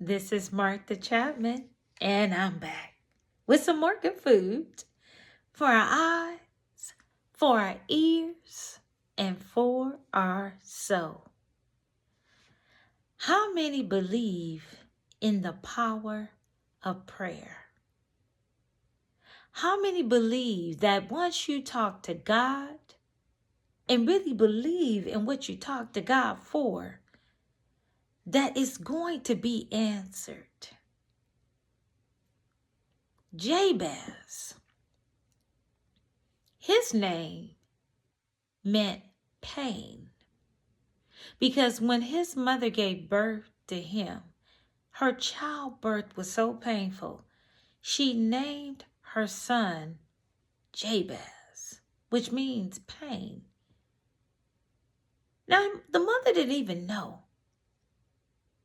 This is Martha Chapman, and I'm back with some more good food for our eyes, for our ears, and for our soul. How many believe in the power of prayer? How many believe that once you talk to God and really believe in what you talk to God for, that it's going to be answered? Jabez, his name meant pain, because when his mother gave birth to him, her childbirth was so painful, she named her son Jabez, which means pain. Now, the mother didn't even know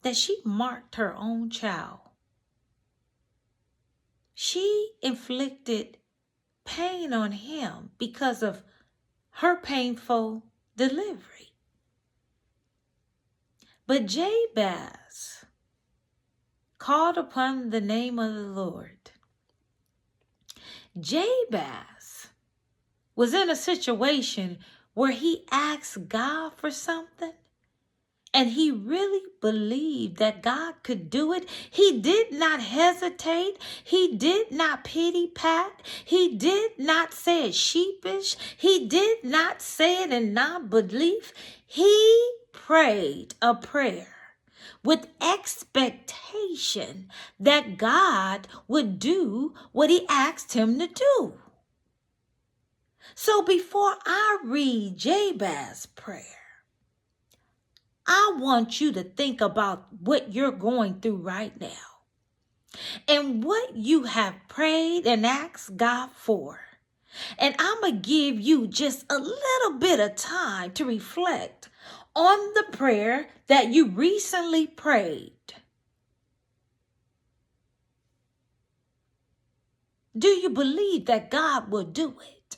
that she marked her own child. She inflicted pain on him because of her painful delivery. But Jabez called upon the name of the Lord. Jabez was in a situation where he asked God for something, and he really believed that God could do it. He did not hesitate. He did not pity-pat. He did not say it sheepish. He did not say it in non-belief. He prayed a prayer with expectation that God would do what he asked him to do. So before I read Jabez's prayer, I want you to think about what you're going through right now and what you have prayed and asked God for. And I'm going to give you just a little bit of time to reflect on the prayer that you recently prayed. Do you believe that God will do it?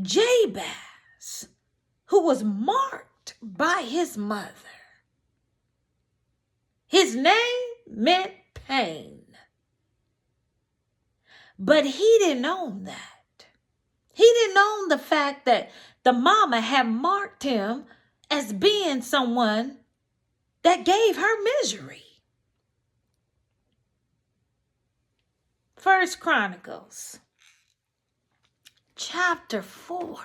Jabez, who was marked by his mother, his name meant pain. But he didn't own that. He didn't own the fact that the mama had marked him as being someone that gave her misery. 1 Chronicles, chapter 4,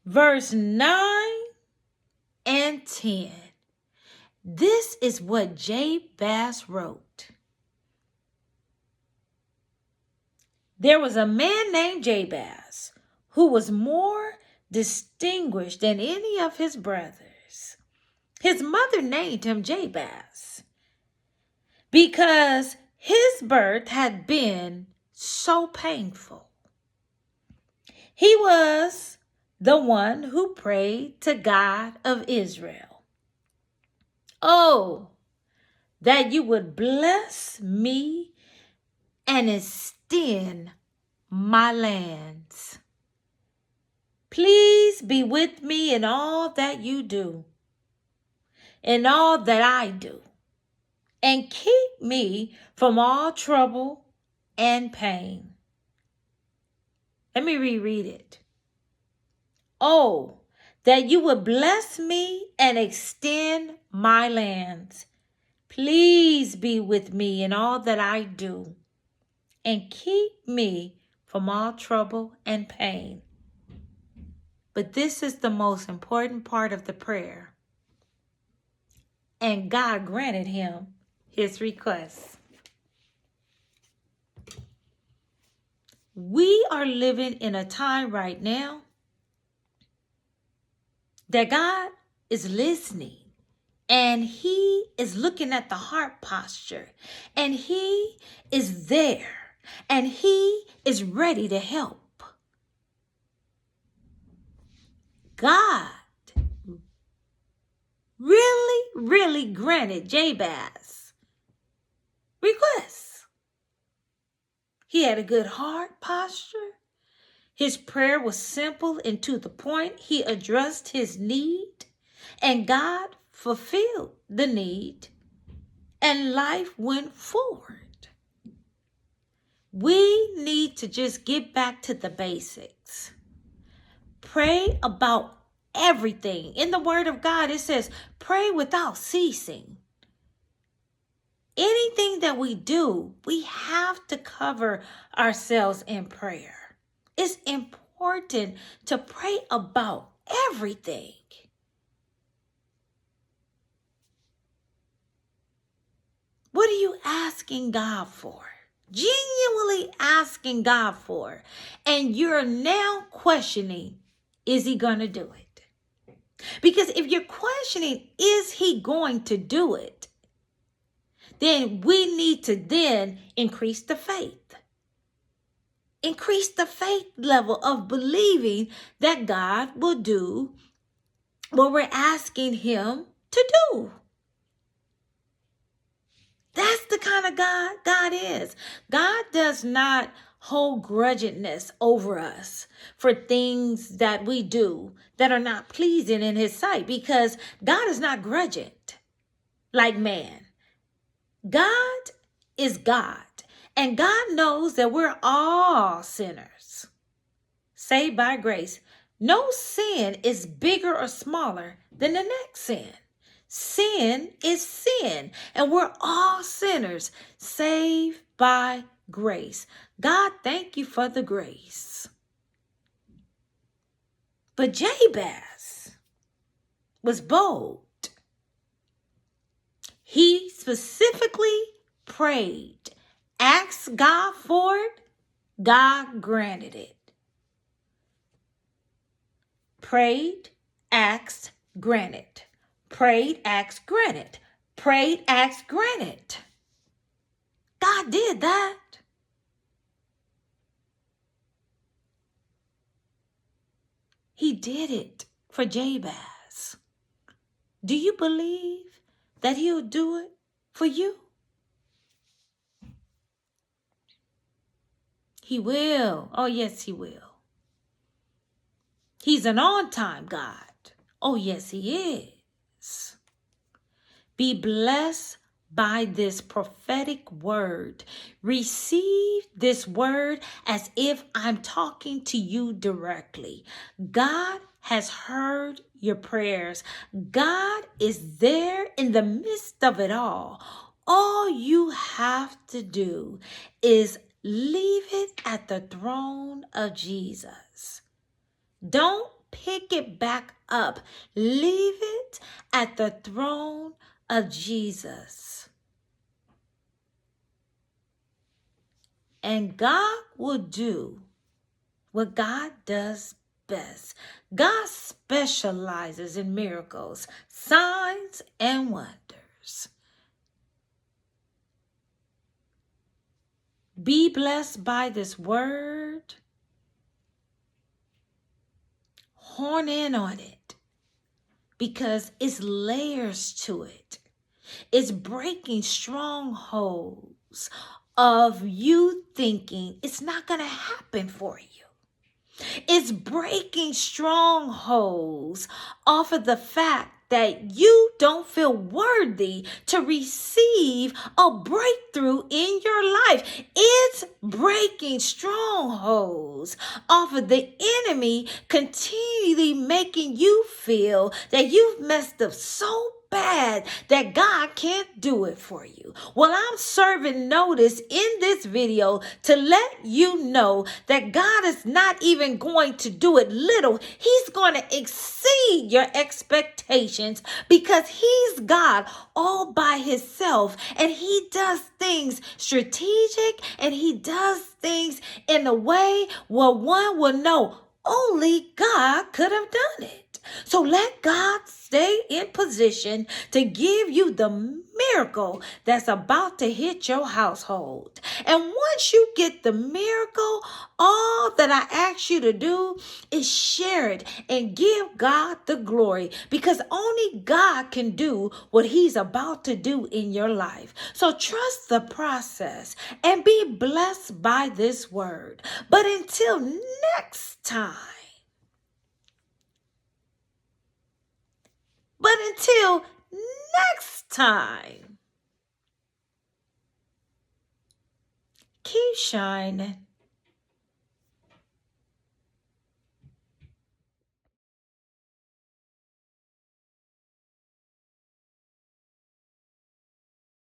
verse 9 and 10. This is what Jabez wrote. There was a man named Jabez who was more distinguished than any of his brothers. His mother named him Jabez because his birth had been so painful. He was the one who prayed to God of Israel. Oh, that you would bless me and extend my lands. Please be with me in all that you do, in all that I do, and keep me from all trouble and pain. Let me reread it. Oh, that you would bless me and extend my lands. Please be with me in all that I do, and keep me from all trouble and pain. But this is the most important part of the prayer. And God granted him his request. We are living in a time right now that God is listening, and he is looking at the heart posture, and he is there, and he is ready to help. God really granted Jabez's request. He had a good heart posture. His prayer was simple and to the point. He addressed his need, And God fulfilled the need and life went forward. We need to just get back to the basics. Pray about everything. In the Word of God, it says, pray without ceasing. Anything that we do, we have to cover ourselves in prayer. It's important to pray about everything. What are you asking God for? Genuinely asking God for. And you're now questioning, is he going to do it? Because if you're questioning, is he going to do it? Then we need to then increase the faith. Increase the faith level of believing that God will do what we're asking him to do. That's the kind of God God is. God does not hold grudginess over us for things that we do that are not pleasing in his sight, because God is not grudging like man. God is God, and God knows that we're all sinners, saved by grace. No sin is bigger or smaller than the next sin. Sin is sin, and we're all sinners, saved by grace. God, thank you for the grace. But Jabez was bold. He specifically prayed, asked God for it, God granted it. Prayed, asked, granted. Prayed, asked, granted. Prayed, asked, granted. God did that. He did it for Jabez. Do you believe that he'll do it for you? He will. Oh, yes, he will. He's an on-time God. Oh, yes, he is. Be blessed by this prophetic word. Receive this word as if I'm talking to you directly. God has heard your prayers. God is there in the midst of it all. All you have to do is leave it at the throne of Jesus. Don't pick it back up. Leave it at the throne of Jesus. And God will do what God does best. God specializes in miracles, signs, and wonders. Be blessed by this word. Horn in on it, because it's layers to it. It's breaking strongholds of you thinking it's not going to happen for you. It's breaking strongholds off of the fact that you don't feel worthy to receive a breakthrough in your life. It's breaking strongholds off of the enemy continually making you feel that you've messed up so bad that God can't do it for you. Well, I'm serving notice in this video to let you know that God is not even going to do it little. He's going to exceed your expectations, because he's God all by himself, and he does things strategic, and he does things in a way where one will know only God could have done it. So let God stay in position to give you the miracle that's about to hit your household. And once you get the miracle, all that I ask you to do is share it and give God the glory, because only God can do what he's about to do in your life. So trust the process and be blessed by this word. But until next time, until next time, keep shining.